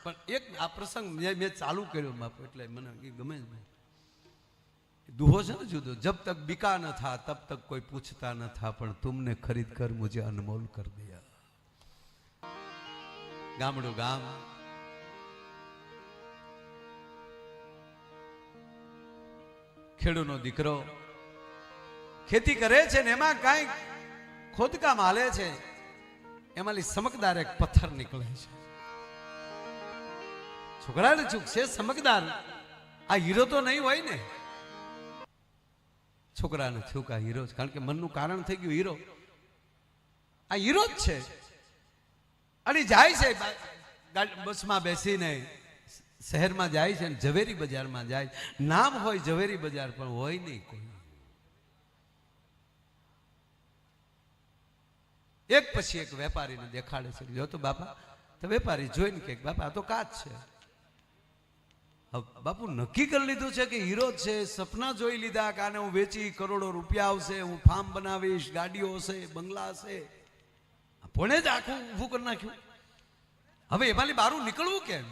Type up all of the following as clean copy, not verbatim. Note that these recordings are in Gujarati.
પણ એક આ પ્રસંગ મેં ચાલુ કર્યો બાપુ, એટલે મને એ ગમે જ નહીં. દુહો છે ને જુદો, જબ તક बिका न था तब तक कोई पूछता न था, પણ तुमने खरीद कर मुझे अनमोल कर दिया. ગામડું ગામ, ખેડૂનો દીકરો ખેતી કરે છે ને એમાં કાંઈ ખોદકામ હાલે છે, એમાંથી સમકદાર એક પથ્થર નીકળે છે. છોકરાને ચૂક છે સમકદાર, આ હીરો તો નહીં હોય ને. છોકરાને થયું કે આ હીરો છે, કારણ કે મનનું કારણ થઈ ગયું હીરો, આ હીરો જ છે. અને જાય છે બસમાં બેસીને, શહેરમાં જાય છે, ઝવેરી બજારમાં જાય. નામ હોય ઝવેરી બજાર, પણ હોય નહીં કોઈ. એક પછી એક વેપારીને દેખાડે છે. જો તો બાપા, તો વેપારી જોઈને કે બાપા આ તો કાચ છે. બાપુ નક્કી કરી લીધું છે કે હીરો છે, સપના જોઈ લીધા કે આને હું વેચી કરોડો રૂપિયા આવશે, હું ફાર્મ બનાવીશ, ગાડીઓ હશે, બંગલા હશે. પણ જ આખું ઊભું કરી નાખ્યું. હવે એમાંથી બારું નીકળવું કેમ?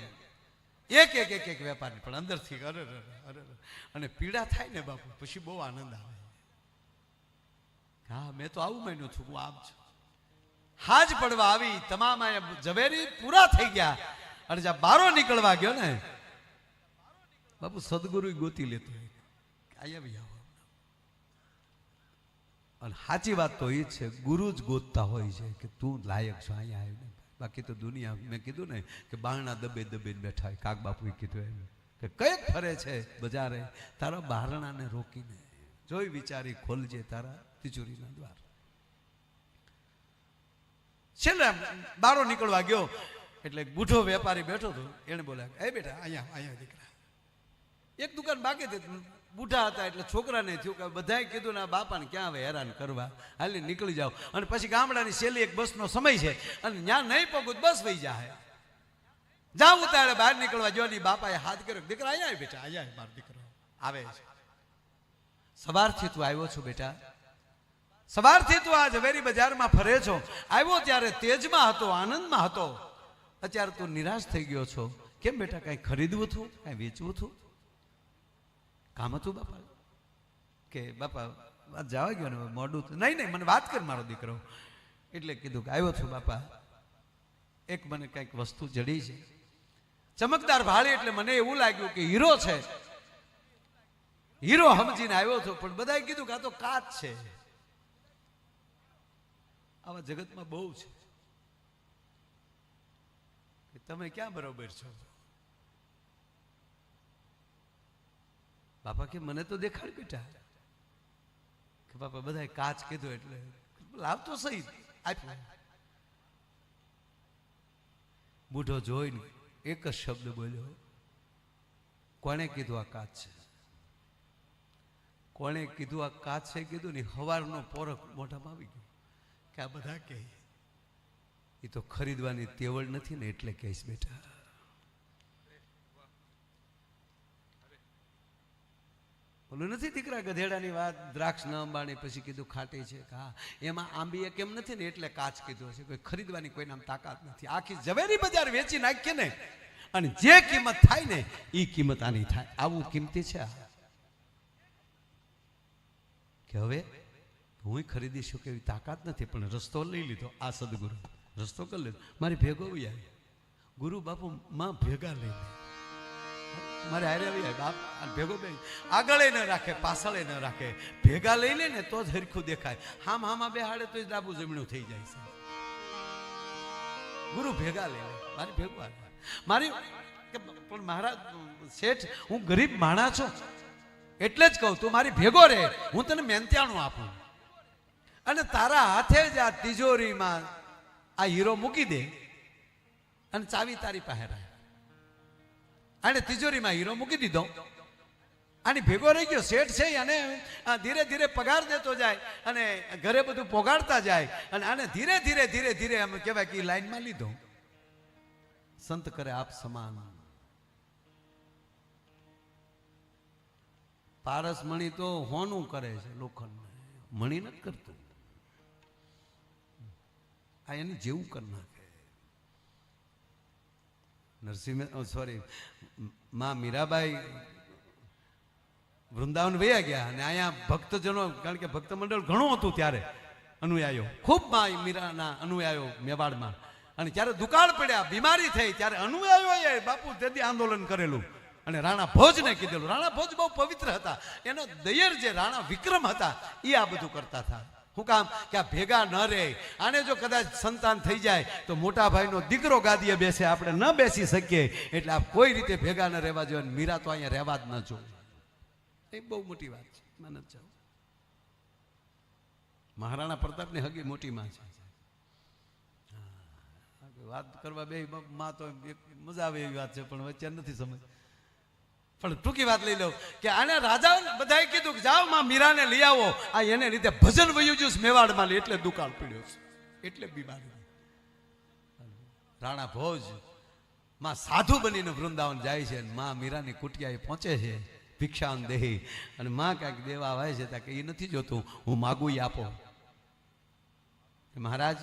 એક એક એક એક વેપારી પણ અંદરથી અરે અરે અને પીડા થાય ને બાપુ, પછી બહુ આનંદ આવે. હા, મેં તો આવું માન્યું છું, હું આમ છું. હાજ પડવા આવી, તમામ ઝવેરી પૂરા થઈ ગયા, અને જ્યાં બારો નીકળવા ગયો ને બાપુ, સદગુરુ ગોતી લેતો આવી આવો. અને સાચી વાત તો એ જ છે, ગુરુ જ ગોતતા હોય છે કે તું લાયક છો અહીંયા આવ્યો. બાકી તો દુનિયા, મેં કીધું ને કે બારણા દબે દબીને બેઠા હોય. કાક બાપુએ કીધું એમ કે કઈક ફરે છે બજારે, તારા બારણાને રોકીને જોઈ વિચારી ખોલજે તારા તિજોરીના દ્વાર. છેલ્લે બારો નીકળવા ગયો એટલે બુઢો વેપારી બેઠો હતો. એને બોલ્યા, એ બેટા અહીંયા અહીંયા દીકરા. એક દુકાન બાકી હતી, બુઢા હતા એટલે છોકરાને થયું કે બધાએ કીધું ને બાપાને ક્યાં હવે હેરાન કરવા, હાલી નીકળી જાઓ. અને પછી ગામડાની છેલ્લી એક બસનો સમય છે, અને ત્યાં નહીં પગું બસ વહી જાય. જાવ ઉતારે બહાર નીકળવા જો ની બાપાએ હાથ કર્યો, દીકરા અહીંયા બેટા, અહીંયા મારો દીકરો આવે છે. સવારથી તું આવ્યો છો બેટા, સવારથી તું આ ઝવેરી બજારમાં ફરે છો. આવ્યો ત્યારે તેજમાં હતો, આનંદમાં હતો, અત્યારે તું નિરાશ થઈ ગયો છો. કેમ બેટા, કાંઈ ખરીદવું હતું, કાંઈ વેચવું હતું, કામ હતું બાપા? કે બાપા વાત જવા ગયો ને મોડું. નહીં નહીં, મને વાત કર મારો દીકરો. એટલે કીધું કે આવ્યો છું બાપા, એક મને કંઈક વસ્તુ જડી છે, ચમકદાર ભાળી, એટલે મને એવું લાગ્યું કે હીરો છે. હીરો સમજીને આવ્યો છું, પણ બધાએ કીધું કે આ તો કાચ છે. આવા જગતમાં બહુ છે કે તમે ક્યાં બરોબર છો? બાપા કે મને તો દેખાડ બેટા. કે બાપા બધાએ કાચ કીધું એટલે લાવ તો સહી આપ્યું. બુઢો જોઈને એક જ શબ્દ બોલ્યો, કોણે કીધું આ કાચ છે? કોણે કીધું આ કાચ છે? કીધું ને હવારનો પોરખ મોઢામાં આવી ગયો કે આ બધા કહે એ તો ખરીદવાની તેવડ નથી ને એટલે કહીશ બેટા. બોલું નથી દીકરા ગધેડાની વાત, દ્રાક્ષ ન અંબાણી પછી કીધું ખાટી છે. હા, એમાં આંબીએ કેમ નથી ને એટલે કાચ કીધું હશે. કોઈ ખરીદવાની કોઈ નામ તાકાત નથી. આખી ઝવેરી બજાર વેચી નાખીએ ને, અને જે કિંમત થાય ને એ કિંમત આની થાય. આવું કિંમતી છે કે હવે હું ખરીદી શકું એવી તાકાત નથી. પણ રસ્તો લઈ લીધો, આ સદગુરુ રસ્તો કરી લીધો. મારી ભેગો આવી, ગુરુ બાપુ માં ભેગા લઈ લે, મારે હારે આવી બાપ ભેગો બે, આગળ ન રાખે પાછળ ન રાખે, ભેગા લઈ લે ને તો જ હરખું દેખાય. હામ હામાં બે હાડે તો જ ડાબુ જમણું થઈ જાય છે. ગુરુ ભેગા લઈ લે, મારી ભેગો મારી. પણ મારા શેઠ, હું ગરીબ માણસ છું એટલે જ કહું, તું મારી ભેગો રહે, હું તને મહેનતાણું આપું, અને તારા હાથે જ આ તિજોરીમાં આ હીરો મૂકી દે, અને ચાવી તારી પાસે રહે. આને તિજોરીમાં હીરો મૂકી દીધો, આની ભેગો રહી ગયો. શેઠ છે અને ધીરે ધીરે પગાર દેતો જાય, અને ઘરે બધું પોગાડતા જાય, અને આને ધીરે ધીરે ધીરે ધીરે એમ કહેવાય કે લાઈનમાં લીધો. સંત કરે આપ સમાન. પારસ મણી તો હોનું કરે છે, લોખંડ મણી નથી કરતું. આ એની જેવું કરી નાખે. નરસિંહ સોરી માં મીરાબાઈ વૃંદાવન વયા ગયા અને અહીંયા ભક્તજનો, કારણ કે ભક્ત મંડળ ઘણું હતું ત્યારે અનુયાયો, ખૂબ માં મીરાના અનુયાયો મેવાડમાં. અને જ્યારે દુકાળ પડ્યા, બીમારી થઈ, ત્યારે અનુયાયોએ બાપુ તેથી આંદોલન કરેલું અને રાણા ભોજને કીધેલું. રાણા ભોજ બહુ પવિત્ર હતા, એનો દયર જે રાણા વિક્રમ હતા એ આ બધું કરતા હતા. શું કામ કે આ ભેગા ન રહે, આને જો કદાચ સંતાન થઈ જાય તો મોટા ભાઈનો દીકરો ગાદીએ બેસે, આપણે ન બેસી શકીએ, એટલે આ કોઈ રીતે ભેગા ન રહેવા જોઈએ. મીરા તો અહીંયા રહેવા જ ન જોઈએ. એ બહુ મોટી વાત છે. માનત જાઓ, મહારાણા પ્રતાપની હગી મોટી માં છે. વાત કરવા બે માં તો મજા આવે એવી વાત છે, પણ વચ્ચે નથી સમજ. પણ ટૂંકી વાત લઈ લો કે આને રાજા બધાએ કીધું કે જાઓ માં મીરાને લઈ આવો. આ એને લીધે ભજન વયું જ્યું મેવાડમાં, એટલે દુકાળ પડ્યો છે, એટલે બીમારી. રાણા ભોજ માં સાધુ બનીને વૃંદાવન જાય છે, માં મીરાની કુટિયાએ પહોંચે છે, ભિક્ષાન દેહી, અને માં કાંઈક દેવા આવે છે ત્યાં કે એ નથી જોતું, હું માગું એ આપો. મહારાજ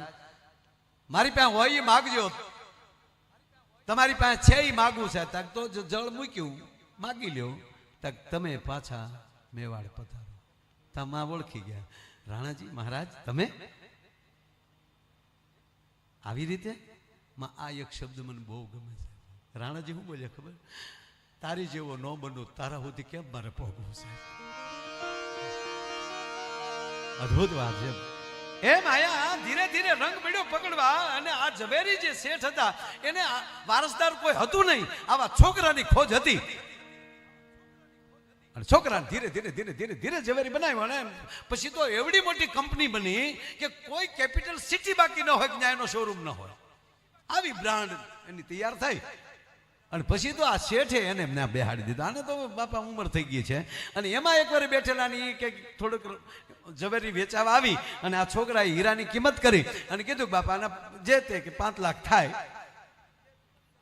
મારી પાસે હોય એ માગજો, તમારી પાસે છે એ માગવું છે. તક તો જળ મૂક્યું, માગી લ્યો. તક તમે પાછા મેવાડ પધારો. તમા ઓળખી ગયા, રાણાજી મહારાજ તમે આવી રીતે. માં આ એક શબ્દ મને બહુ ગમે છે. રાણાજી શું બોલ્યા ખબર? તારી જેવો ન બનવું, તારા સુધી કેમ મારે પહોંચવું છે. અદભુત વાત છે. એમ આયા ધીરે ધીરે રંગ પડ્યો પકડવા, અને આ ઝવેરી જે શેઠ હતા એને વારસદાર કોઈ હતું નહીં, આવા છોકરાની ખોજ હતી. અને છોકરાને ધીરે ધીરે ધીરે ધીરે ધીરે ઝવેરી બનાવ્યો, અને પછી તો એવડી મોટી કંપની બની કે કોઈ કેપિટલ સિટી બાકી ન હોય, ત્યાં એનો શોરૂમ ન હોય, આવી બ્રાન્ડ એની તૈયાર થઈ. અને પછી તો આ શેઠે એને એમને બેહાડી દીધા. આને તો બાપા ઉંમર થઈ ગઈ છે, અને એમાં એકવાર બેઠેલાની કે થોડુંક ઝવેરી વેચાવા આવી, અને આ છોકરાએ હીરાની કિંમત કરી અને કીધું બાપા આના જે તે કે 5 લાખ થાય.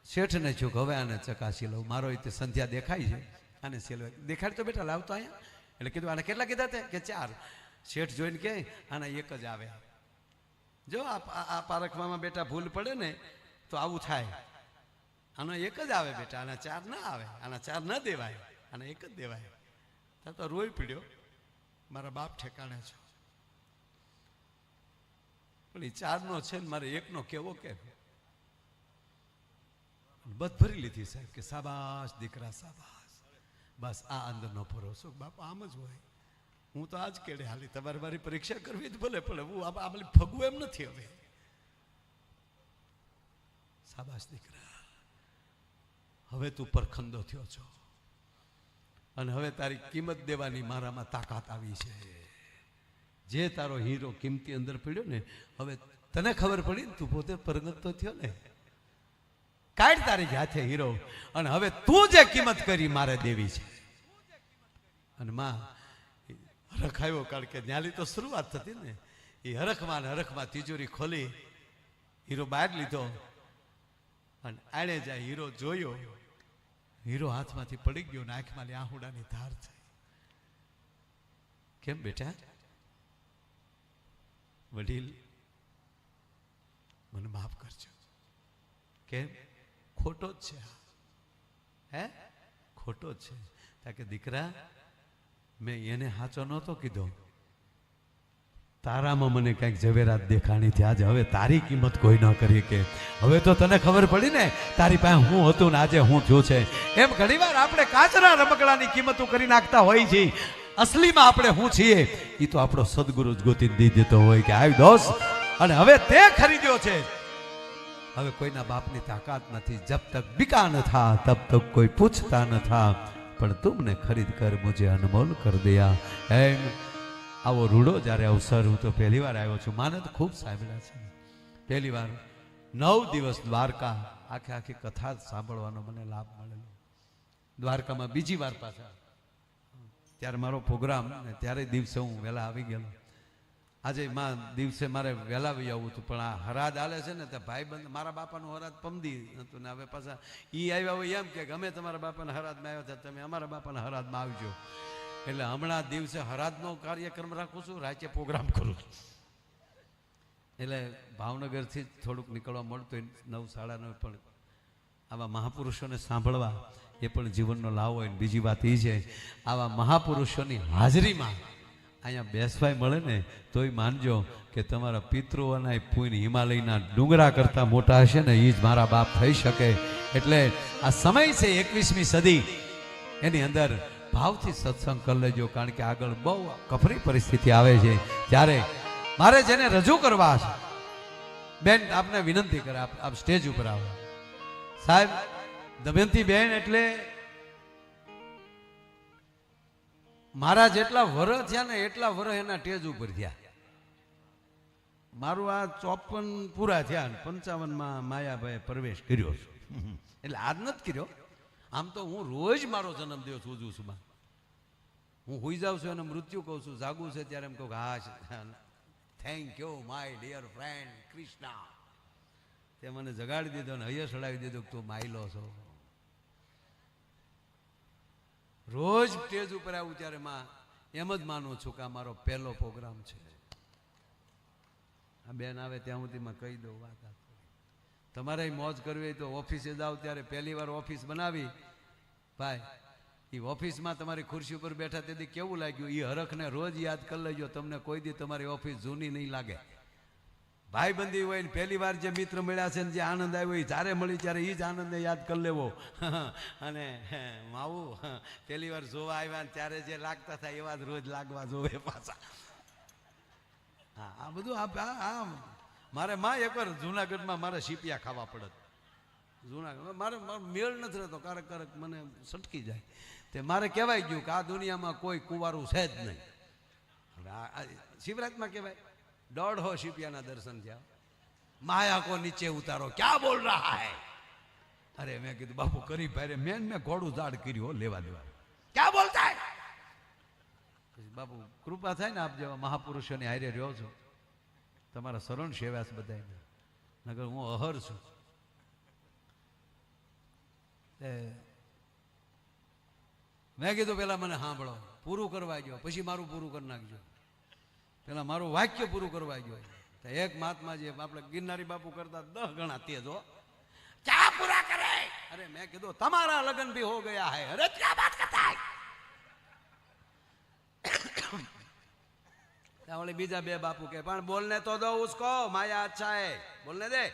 શેઠને છું કે હવે આને ચકાસી લઉં, મારો એ સંધ્યા દેખાય છે, આને સેલવા દેખાડી તો બેટા લાવતો અહીંયા. એટલે કીધું આને કેટલા કીધા તે કે 4. શેઠ જોઈને કે આના 1 જ આવે. જો આ પારખવામાં બેટા ભૂલ પડે ને તો આવું થાય. આનો 1 જ આવે બેટા, આના 4 ના આવે, આના 4 ન દેવાય, આના 1 જ દેવાય. તો રોઈ પીડ્યો, મારા બાપ ઠેકાણે છો, પણ 4 નો છે ને મારે 1 નો કેવો કેમ? બધ ભરી લીધી સાહેબ કે શાબાશ દીકરા શાબાશ. બસ આ અંદરનો ભરોસો બાપા આમ જ હોય. હું તો આજ કેડે હાલી, તમારે મારી પરીક્ષા કરવી જ ભલે પડે, હું આમલી ફગવું એમ નથી. હવે શાબાશ દીકરા, હવે તું પરખંદો થયો છો, અને હવે તારી કિંમત દેવાની મારામાં તાકાત આવી છે. જે તારો હીરો કિંમતી અંદર પડ્યો ને, હવે તને ખબર પડી ને, તું પોતે પરગત તો થયો ને, કાઢ તારી હાથે હીરો, અને હવે તું જે કિંમત કરી મારે દેવી છે. અને માં હરખાયો, કારણ કે ન્યાલી તો શરૂઆત થતી ને, એ હરખમાં તિજોરી ખોલી, હીરો બહાર લીધો, અને આડે જાય હીરો જોયો, હીરો હાથમાંથી પડી ગયો, ને આંખમાં આહુડાની ધાર થઈ. કેમ બેટા? વડીલ મને માફ કરજો. કેમ? ખોટો જ છે. હે ખોટો જ છે. તાકે દીકરા મેં એને સાચો નહોતો કીધો, તારામાં મને કઈક ઝવેરાત દેખાણી થી આજે હવે તારી કિંમત કોઈ ન કરી કે. હવે તો તને ખબર પડી ને તારી પાસે હું હતું ને આજે હું થયું છે. એમ ઘણીવાર આપણે કાચના રમકડાની કિંમતો કરી નાખતા હોય છે, અસલીમાં આપણે હું છીએ એ તો આપણો સદગુરુ જ ગોતી દી દેતો હોય કે આવી દોસ્ત, અને હવે તે ખરીદ્યો છે. હવે કોઈના બાપની તાકાત નથી. જબ તક બિકા ન થા તબ તક કોઈ પૂછતા ન થા, પણ તુમને ખરીદ કર મુજે અનમોલ કર દિયા. એમ આવો રૂડો જ્યારે અવસર હું તો પહેલી વાર આવ્યો છું. માને તો ખૂબ સાંભળ્યા છે, પહેલી વાર 9 દિવસ દ્વારકા આખી કથા સાંભળવાનો મને લાભ મળેલો. દ્વારકામાં બીજી વાર પાછા ત્યારે મારો પ્રોગ્રામ, ત્યારે દિવસે હું વહેલા આવી ગયેલો. આજે માં દિવસે મારે વહેલા આવી આવું હતું, પણ આ હરાદ હાલે છે ને, ત્યાં ભાઈબંધ મારા બાપાનું હરાદ પમદી હતું ને, હવે પાછા એ આવ્યા હોય એમ કે અમે તમારા બાપાના હરાદમાં આવ્યા હતા, તમે અમારા બાપાના હરાદમાં આવજો. એટલે હમણાં દિવસે હરાદનો કાર્યક્રમ રાખું છું, રાતે પ્રોગ્રામ કરું છું. એટલે ભાવનગરથી થોડુંક નીકળવા મળતું 9, 9:30, પણ આવા મહાપુરુષોને સાંભળવા એ પણ જીવનનો લાવો હોય. બીજી વાત એ છે, આવા મહાપુરુષોની હાજરીમાં અહીંયા બેસવાય મળે ને તોય માનજો કે તમારા પિતૃઓના પુણ્ય હિમાલયના ડુંગરા કરતાં મોટા હશે ને એ જ મારા બાપ થઈ શકે. એટલે આ સમય છે 21મી સદી, એની અંદર ભાવથી સત્સંગ કરી લેજો, કારણ કે આગળ બહુ કફરી પરિસ્થિતિ આવે છે. ત્યારે મારે જેને રજૂ કરવા છે, બેન આપને વિનંતી કરે, આપ સ્ટેજ ઉપર આવો. સાહેબ, દમયંતી બેન એટલે મારા જેટલા વરસ થયા ને એટલા વરસ એના સ્ટેજ ઉપર થયા. મારું આ 54 પૂરા થયા, 55માં માયાભાઈ પ્રવેશ કર્યો છે. એટલે આજ નથી કર્યો, આમ તો હું રોજ મારો જન્મદિવસ ઉજવું છું. હું હોઈ જાઉં છું અને મૃત્યુ કહું છું, જાગું છે ત્યારે એમ કહું કે હા thank you my dear friend Krishna, તે મને જગાડી દીધો ને હૈયે સડાવી દીધો કે તું માયલો છો. રોજ સ્ટેજ ઉપર આવું ત્યારે માં એમ જ માનું છું કે આ મારો પહેલો પ્રોગ્રામ છે. આ બેન આવે ત્યાં સુધીમાં કહી દઉં વાત. તમારે મોજ કરવી હોય તો ઓફિસે જાઓ ત્યારે પહેલી વાર ઓફિસ બનાવી ભાઈ, એ ઓફિસમાં તમારી ખુરશી ઉપર બેઠા તેથી કેવું લાગ્યું એ હરખને રોજ યાદ કરી લેજો, તમને કોઈ દી તમારી ઓફિસ જૂની નહીં લાગે. ભાઈબંધી હોય ને પહેલી વાર જે મિત્ર મળ્યા છે ને જે આનંદ આવ્યો એ જ્યારે મળી ત્યારે એ જ આનંદને યાદ કરી લેવો. અને માવું પહેલી વાર જોવા આવ્યા ત્યારે જે લાગતા થાય એવા જ રોજ લાગવા જોવે પાછા. હા, આ બધું આ મારે માં એકવાર જુનાગઢમાં મારે શીપિયા ખાવા પડત. જુનાગઢ મારે મેળ નથી રહેતો, ક્યારેક ક્યારેક મને સટકી જાય. તે મારે કહેવાય ગયું કે આ દુનિયામાં કોઈ કુંવારું છે જ નહીં. શિવરાજમાં કહેવાય 150 શીપિયાના દર્શન થયા. માયા કો નીચે ઉતારો ક્યાં બોલ રહા હૈ. અરે મેં કીધું બાપુ કરી ભાઈ મેં ઘોડું ઝાડ કર્યું લેવા દેવા, ક્યાં બોલતા હૈ. બાપુ કૃપા થાય ને આપ જેવા મહાપુરુષોની હારે રહ્યો છો, તમારા શરણ સેવા છે બધાને, નગર હું અહર છું. મેં કીધું પેલા મને સાંભળો, પૂરું કરવા ગયો પછી મારું પૂરું કરી નાખજો. પેલા મારું વાક્ય પૂરું કરવા ગયો તો એક મહાત્મા જે આપણે ગિરનારી બાપુ કરતા 10 ગણા તેજ હો, ક્યાં પૂરા કરે. અરે મેં કીધું તમારા લગ્ન ભી હો ગયા હૈ. અરે ક્યાં બાત કરતા હૈ. બીજા બે બાપુ કે પણ બોલને તો દો ઉસકો, માયા અચ્છા હે બોલને દે.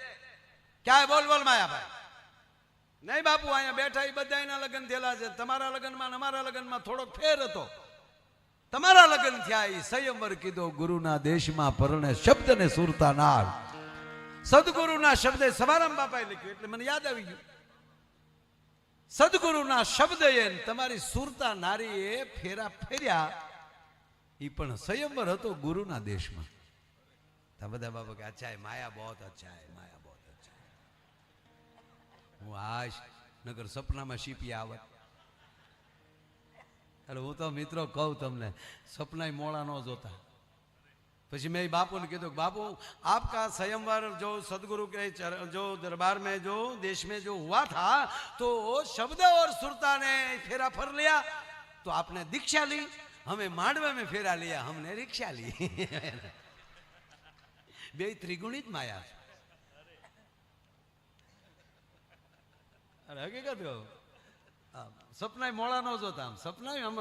ક્યાં બોલ બોલ માયા ભાઈ. નહીં બાપુ અહીંયા બેઠા એ બધાના લગ્ન થયેલા છે, તમારા લગ્નમાં અમારા લગ્નમાં થોડોક ફેર હતો. તમારા લગ્ન થયા એ સંયમવર કીધો ગુરુના દેશમાં પરણે શબ્દ ને સુરતા નાર. સદગુરુના શબ્દે સવારામ બાપાએ લખ્યું એટલે મને યાદ આવી ગયું. સદગુરુના શબ્દે તમારી સુરતા નારીએ ફેરા ફેર્યા, એ પણ સંયમવર હતો ગુરુના દેશમાં. તો બધા બાપા કે અચ્છા માયા બહુ અચ્છા હે, માયા બહુ અચ્છા હે. હું આશ નગર સપનામાં શીપિયા આવત. એટલે હું તો મિત્રો કહું તમને, સપના મોડા ન જોતા. પછી મેં બાપુને કીધું બાપુ આપકા संयमवर जो सदगुरु के जो दरबार में जो देश में जो हुआ था तो शब्द और सुरता ने फेरा फर लिया, तो आपने दीक्षा ली, हमें मांडवे में फेरा लिया, हमने रिक्शा ली. બે ત્રિગુણિત માયા. અરે હકીકત કહું, સપના મોડા ન જોતા. આમ સપના આમ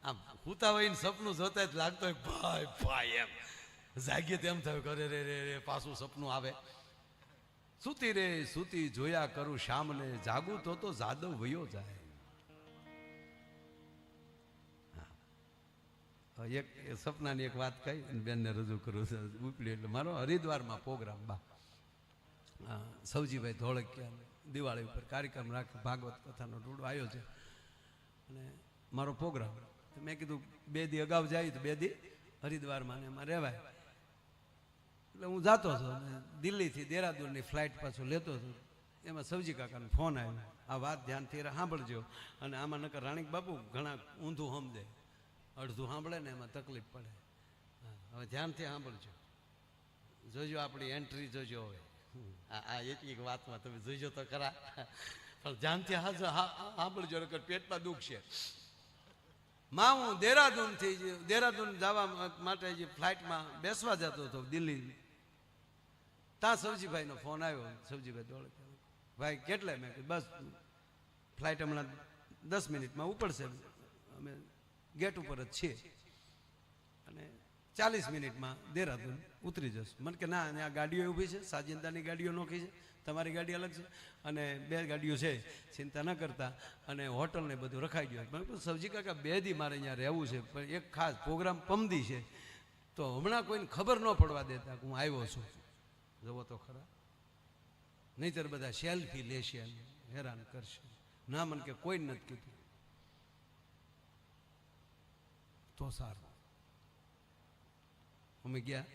આમ હુતા હોય ને સપનું જોતા જ લાગતો હોય ભાઈ ભાઈ એમ જાગીએ તેમ થયું કરે રે રે રે પાછું સપનું આવે. સૂતી રે સૂતી જોયા કરું શામને, જાગું તો જાદવ વયો જાય. એક સપનાની એક વાત કહી અને બેનને રજૂ કરું ઉપડી. એટલે મારો હરિદ્વારમાં પ્રોગ્રામ બા સૌજીભાઈ ધોળકિયા દિવાળી ઉપર કાર્યક્રમ રાખી ભાગવત કથાનો રૂડો આવ્યો છે અને મારો પ્રોગ્રામ. મેં કીધું 2 દી અગાઉ જાય તો 2 દી હરિદ્વારમાં એમાં રહેવાય. એટલે હું જતો હતો અને દિલ્હીથી દેહરાદૂનની ફ્લાઇટ પાછું લેતો હતો. એમાં સૌજી કાકાનો ફોન આવ્યો, આ વાત ધ્યાનથી સાંભળજો. અને આમાં નકર રાણીક બાપુ ઘણા ઊંધું સમજે, અડધું સાંભળે ને એમાં તકલીફ પડે. હવે ધ્યાનથી સાંભળજો, જોજો આપણી એન્ટ્રી જોજો. હવે આ એક વાતમાં તમે જોઈજો તો ખરા, પણ ધ્યાનથી સાંભળજો નકર પેટમાં દુઃખ છે. માં હું દેહરાદૂન જવા માટે જે ફ્લાઇટમાં બેસવા જતો હતો દિલ્હી, ત્યાં સૌજીભાઈનો ફોન આવ્યો. સૌજીભાઈ દોડે ભાઈ કેટલે? મેં કીધું બસ ફ્લાઇટ હમણાં 10 મિનિટમાં ઉપડશે, અમે ગેટ ઉપર જ છીએ અને 40 મિનિટમાં દેહરાદૂન ઉતરી જશે. મને કે ના, ત્યાં ગાડીઓ ઊભી છે, સાજિંદાની ગાડીઓ નોખી છે, તમારી ગાડી અલગ છે અને 2 ગાડીઓ છે, ચિંતા ન કરતા, અને હોટલ ને બધું રખાઈ ગયું. બરાબર સવજી કાકા 2 દી મારે અહીંયા રહેવું છે, પણ એક ખાસ પ્રોગ્રામ પમદી છે, તો હમણાં કોઈને ખબર ન પડવા દેતા કે હું આવ્યો છું. જવો તો ખરા, નહીતર બધા સેલ્ફી લેશે અને હેરાન કરશે. ના, મને કે કોઈ નથી કીધું તો સારું. અમે ગયા.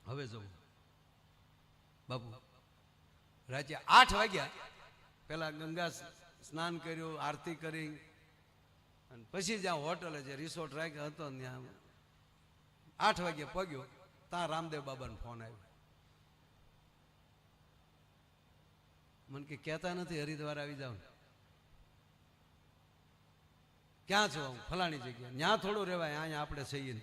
હવે જવું બાપુ, રાતે 8 વાગ્યા પેલા ગંગા સ્નાન કર્યું, આરતી કરી, અને પછી જ્યાં હોટલે જે રિસોર્ટ રાખ્યો હતો ત્યાં 8 વાગે પગ્યો. ત્યાં રામદેવ બાબાનો ફોન આવ્યો. મને કે કહેતા નથી હરિદ્વાર આવી જાવ? ક્યાં છો? ફલાણી જગ્યા. ત્યાં થોડું રહેવાય, અહીંયા આપણે છીએ.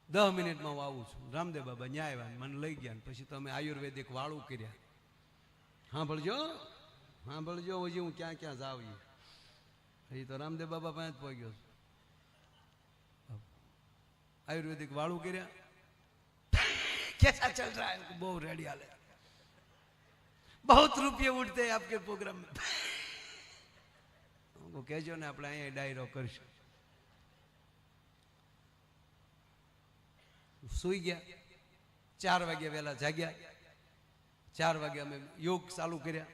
10 મિનિટમાં હું આવું છું. રામદેવ બાબા ન્યા આવ્યા, મને લઈ ગયા. પછી તો અમે આયુર્વેદિક વાળું કર્યા. સાંભળજો હજી હું ક્યાં ક્યાં જાવ. હજી તો રામદેવ બાબા પાસે જ પહોંચ્યો છું. आयुर्वेदिक वालू કર્યા. कैसा चल रहा है? बहुत रेडी हाल है, बहुत रुपये उठते हैं आपके प्रोग्राम में. उनको कहजो ने આપણે અહીંયા ડાયરો કરશું. સુઈ ગયા. 4 વાગે વહેલા જાગ્યા. 4 વાગે અમે યોગ ચાલુ કર્યા.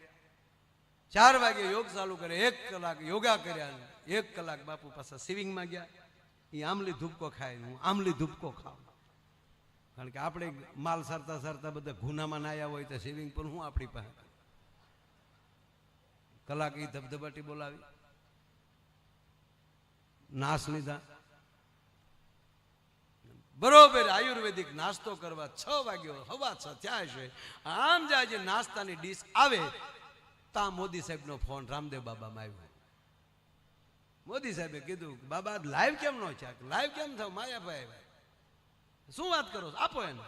4 વાગે યોગ ચાલુ કર્યા. 1 કલાક યોગા કર્યા. 1 કલાક બાપુ પાછા સિવિંગમાં ગયા. એ આમલી ધૂપકો ખાય, હું આમલી ધૂપકો ખાઉં. કારણ કે આપણે માલ સરતા સરતા બધા ગુનામાં નાયા હોય તો સેવિંગ પર હું આપણી પાસે. કલાક એ ધબધબાટી બોલાવી, નાશ લીધા. બરોબર આયુર્વેદિક નાસ્તો કરવા 6 વાગ્યો, 6:15 થયા છે. આમ જાય નાસ્તાની ડીશ આવે તા મોદી સાહેબનો ફોન રામદેવ બાબામાં આવ્યો. મોદી સાહેબે કીધું, બાબા લાઈવ કેમ નો છે? લાઈવ કેમ થાવ? માયાભાઈ શું વાત કરો? આપો એને.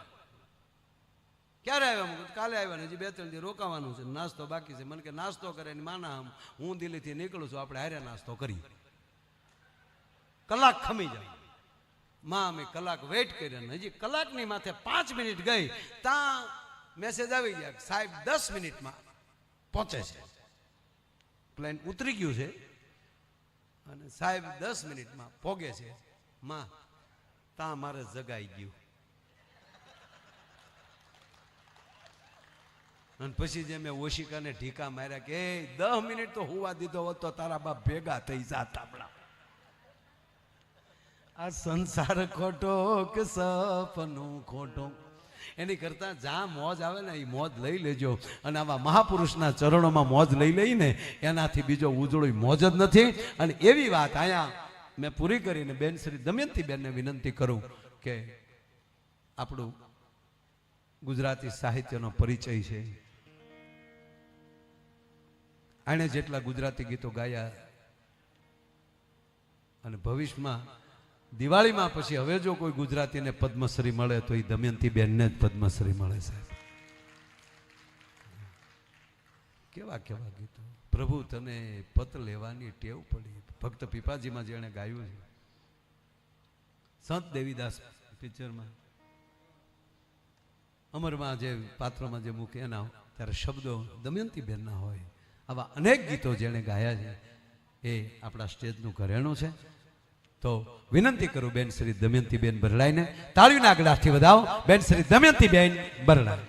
ક્યારે આવ્યા? કાલે આવ્યા. હજી 2-3 દી રોકાવાનું છે, નાસ્તો બાકી છે. મને કે નાસ્તો કરે ને માના, હું દિલ્હીથી નીકળું છું, આપણે હારે નાસ્તો કરી. કલાક ખમી જાય. માં અમે કલાક વેઇટ કર્યા. હજી કલાકની માથે 5 મિનિટ ગઈ ત્યાં મેસેજ આવી ગયા, સાહેબ 10 મિનિટમાં પહોંચે છે. પ્લેન ઉતરી ગયું છે અને સાહેબ 10 મિનિટમાં પોગે છે. માં તા મારે જગાઈ ગયું. અને પછી જે મેં ઓશિકાને ઢીકા માર્યા કે 10 મિનિટ તો હુવા દીધો હોત તો તારા બાપ ભેગા થઈ જાતા. આ સંસાર ખોટો કે સપનું ખોટો, એની કરતા જ્યાં મોજ આવે ને એ મોજ લઈ લેજો. અને આવા મહાપુરુષના ચરણોમાં મોજ લઈ લઈને એનાથી બીજો ઉજળો મોજ જ નથી. અને એવી વાત અહીંયા મેં પૂરી કરીને બેન શ્રી દમયંતી બેનને વિનંતી કરું કે આપણું ગુજરાતી સાહિત્યનો પરિચય છે. આણે જેટલા ગુજરાતી ગીતો ગાયા અને ભવિષ્યમાં દિવાળીમાં પછી હવે જો કોઈ ગુજરાતીને પદ્મશ્રી મળે તો એ દમયંતી બેનને જ પદ્મશ્રી મળે. સાહેબ કેવા કેવા ગીતો. પ્રભુ તને પત લેવાની ટેવ પડી. ભક્ત પીપાજીમાં જેણે ગાયું છે, સંત દેવીદાસ પિક્ચરમાં અમરમાં જે પાત્રમાં જે મૂકે એના ત્યારે શબ્દો દમયંતી બેનના હોય. આવા અનેક ગીતો જેણે ગાયા છે એ આપણા સ્ટેજનું ઘરેણું છે. તો વિનંતી કરું બેન શ્રી દમયંતી બેન બરડાઈને તાળીના ગળાથી વધાવો. બેન શ્રી દમયંતી બેન બરડા.